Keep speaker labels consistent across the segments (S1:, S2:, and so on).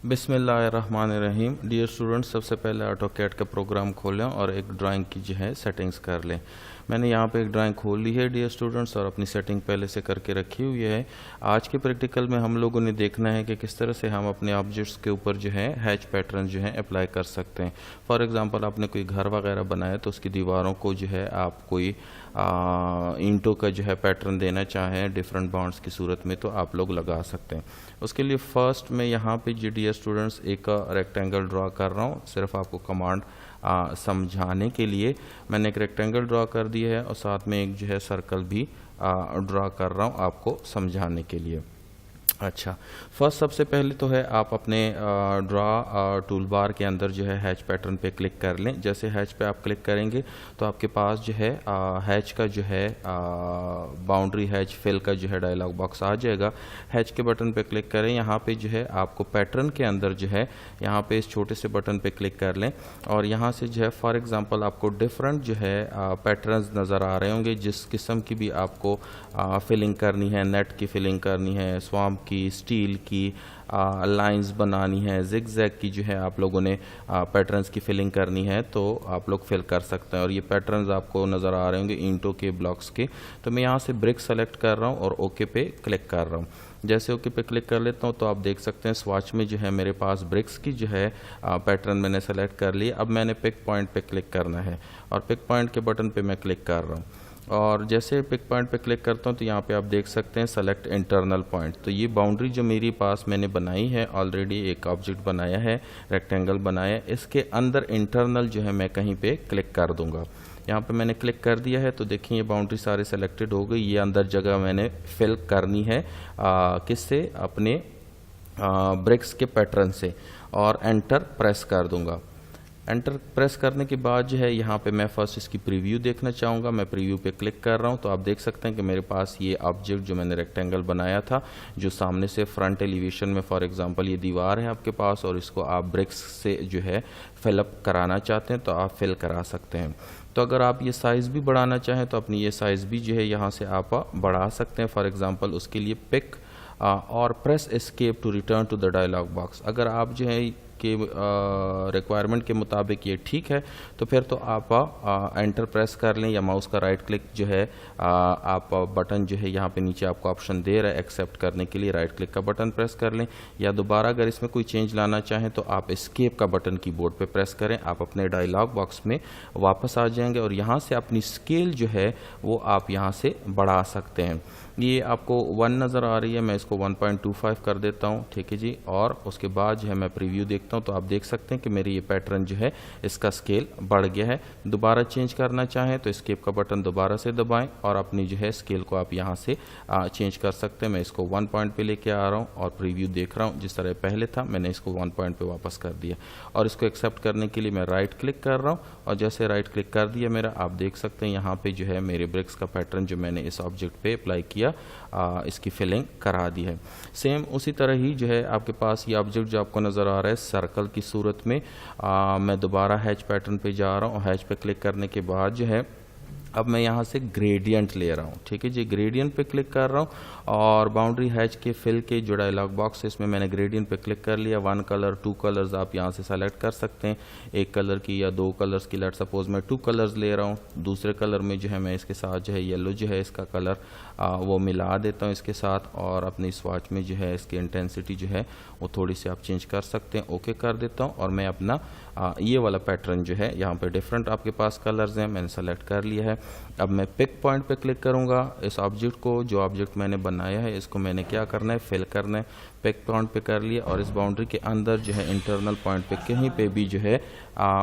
S1: बिस्मिल्लाहिर्रहमानिर्रहीम। Dear students, सबसे पहले ऑटोकैड का प्रोग्राम खोलें और एक ड्राइंग की जो है सेटिंग्स कर लें। मैंने यहाँ पे एक ड्राइंग खोल ली है डियर स्टूडेंट्स और अपनी सेटिंग पहले से करके रखी हुई है। आज के प्रैक्टिकल में हम लोगों ने देखना है कि किस तरह से हम अपने ऑब्जेक्ट्स के ऊपर जो है हैच पैटर्न जो है अप्लाई कर सकते हैं। फॉर एग्जांपल आपने कोई घर वगैरह बनाया तो उसकी दीवारों को जो है आप कोई ईंटों का जो है पैटर्न देना चाहें डिफरेंट बॉन्ड्स की सूरत में तो आप लोग लगा सकते हैं। उसके लिए फर्स्ट मैं यहाँ पे जी डियर स्टूडेंट्स एक रेक्टेंगल ड्रा कर रहा हूँ। सिर्फ आपको कमांड समझाने के लिए मैंने एक रेक्टेंगल ड्रा कर दिया है और साथ में एक जो है सर्कल भी ड्रा कर रहा हूँ आपको समझाने के लिए। अच्छा, फर्स्ट सबसे पहले तो है आप अपने ड्रा टूल बार के अंदर जो है हैच पैटर्न पे क्लिक कर लें। जैसे हैच पे आप क्लिक करेंगे तो आपके पास जो है हैच का जो है बाउंड्री हैच फिल का जो है डायलॉग बॉक्स आ जाएगा। हैच के बटन पे क्लिक करें। यहाँ पे जो है आपको पैटर्न के अंदर जो है यहाँ पे इस छोटे से बटन पे क्लिक कर लें और यहाँ से जो है फॉर एग्जांपल आपको डिफरेंट जो है पैटर्न्स नज़र आ रहे होंगे। जिस किस्म की भी आपको फिलिंग करनी है, नेट की फिलिंग करनी है, स्वाम्प की, स्टील की लाइंस बनानी है, जिगजैग की जो है आप लोगों ने पैटर्न्स की फिलिंग करनी है तो आप लोग फिल कर सकते हैं। और ये पैटर्न्स आपको नज़र आ रहे होंगे ईंटों के, ब्लॉक्स के। तो मैं यहाँ से ब्रिक सेलेक्ट कर रहा हूँ और ओके पे क्लिक कर रहा हूँ। जैसे ओके पे क्लिक कर लेता हूँ तो आप देख सकते हैं स्वाच में जो है मेरे पास ब्रिक्स की जो है पैटर्न मैंने सेलेक्ट कर लिया। अब मैंने पिक पॉइंट पे क्लिक करना है और पिक पॉइंट के बटन पे मैं क्लिक कर रहा हूँ और जैसे पिक पॉइंट पे क्लिक करता हूँ तो यहाँ पे आप देख सकते हैं सेलेक्ट इंटरनल पॉइंट। तो ये बाउंड्री जो मेरी पास मैंने बनाई है, ऑलरेडी एक ऑब्जेक्ट बनाया है, रेक्टेंगल बनाया है, इसके अंदर इंटरनल जो है मैं कहीं पे क्लिक कर दूंगा। यहाँ पे मैंने क्लिक कर दिया है तो देखिए ये बाउंड्री सारे सेलेक्टेड हो गई। ये अंदर जगह मैंने फिल करनी है किससे, अपने ब्रिक्स के पैटर्न से, और एंटर प्रेस कर दूंगा। एंटर प्रेस करने के बाद जो है यहाँ पे मैं फर्स्ट इसकी प्रीव्यू देखना चाहूँगा। मैं प्रीव्यू पे क्लिक कर रहा हूँ तो आप देख सकते हैं कि मेरे पास ये ऑब्जेक्ट जो मैंने रेक्टेंगल बनाया था, जो सामने से फ्रंट एलिवेशन में फॉर एग्जांपल ये दीवार है आपके पास और इसको आप ब्रिक्स से जो है फिलअप कराना चाहते हैं तो आप फिल करा सकते हैं। तो अगर आप ये साइज़ भी बढ़ाना चाहें तो अपनी ये साइज़ भी जो है यहाँ से आप बढ़ा सकते हैं। फॉर एग्ज़ाम्पल उसके लिए पिक और press escape to return to the dialog box. अगर आप जो है के रिक्वायरमेंट के मुताबिक ये ठीक है तो फिर तो आप एंटर प्रेस कर लें या माउस का राइट क्लिक जो है आप बटन जो है यहाँ पे नीचे आपको ऑप्शन दे रहा है एक्सेप्ट करने के लिए, राइट क्लिक का बटन प्रेस कर लें। या दोबारा अगर इसमें कोई चेंज लाना चाहें तो आप एस्केप का बटन कीबोर्ड पे प्रेस करें। आप अपने डायलॉग बॉक्स में वापस आ जाएंगे और यहाँ से अपनी स्केल जो है वो आप यहाँ से बढ़ा सकते हैं। ये आपको 1 नज़र आ रही है, मैं इसको 1.25 कर देता हूँ, ठीक है जी। और उसके बाद जो है मैं प्रीव्यू देखता हूँ तो आप देख सकते हैं कि मेरी ये पैटर्न जो है इसका स्केल बढ़ गया है। दोबारा चेंज करना चाहें तो एस्केप का बटन दोबारा से दबाएं और अपनी जो है स्केल को आप यहाँ से चेंज कर सकते हैं। मैं इसको 1 पॉइंट पे लेके आ रहा हूँ और प्रीव्यू देख रहा हूँ। जिस तरह पहले था मैंने इसको 1 पॉइंट पे वापस कर दिया और इसको एक्सेप्ट करने के लिए मैं राइट क्लिक कर रहा हूँ और जैसे राइट क्लिक कर दिया मेरा, आप देख सकते हैं यहाँ पे जो है मेरे ब्रिक्स का पैटर्न जो मैंने इस ऑब्जेक्ट पे अप्लाई किया इसकी फिलिंग करा दी है। सेम उसी तरह ही जो है आपके पास ये ऑब्जेक्ट जो आपको नज़र आ रहा है सर्कल की सूरत में, मैं दोबारा हैच पैटर्न पे जा रहा हूँ और हैच पे क्लिक करने के बाद जो है अब मैं यहाँ से ग्रेडियंट ले रहा हूँ, ठीक है जी। ग्रेडियंट पे क्लिक कर रहा हूँ और बाउंड्री हैच के फिल के जो डायलॉग बॉक्स है इसमें मैंने ग्रेडियंट पे क्लिक कर लिया। 1 कलर 2 कलर्स आप यहाँ से सेलेक्ट कर सकते हैं, 1 कलर की या 2 कलर्स की। लेट सपोज मैं 2 कलर्स ले रहा हूँ। दूसरे कलर में जो है मैं इसके साथ जो है येलो जो है इसका कलर वो मिला देता हूँ इसके साथ और अपनी स्वाच में जो है इसकी इंटेंसिटी जो है वो थोड़ी सी आप चेंज कर सकते हैं। ओके कर देता हूँ और मैं अपना ये वाला पैटर्न जो है यहाँ पे डिफरेंट आपके पास कलर्स हैं मैंने सेलेक्ट कर लिया है। अब मैं पिक पॉइंट पे क्लिक करूँगा। इस ऑब्जेक्ट को, जो ऑब्जेक्ट मैंने बनाया है, इसको मैंने क्या करना है, फिल करना है। पिक पॉइंट पे कर लिया और इस बाउंड्री के अंदर जो है इंटरनल पॉइंट पे कहीं पे भी जो है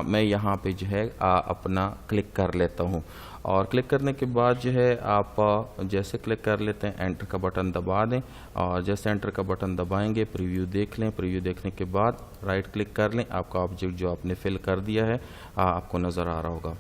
S1: मैं यहाँ पे जो है अपना क्लिक कर लेता हूँ और क्लिक करने के बाद जो है आप जैसे क्लिक कर लेते हैं एंटर का बटन दबा दें और जैसे एंटर का बटन दबाएंगे प्रीव्यू देख लें। प्रीव्यू देखने के बाद राइट क्लिक कर लें, आपका ऑब्जेक्ट जो आपने फिल कर दिया है आपको नज़र आ रहा होगा।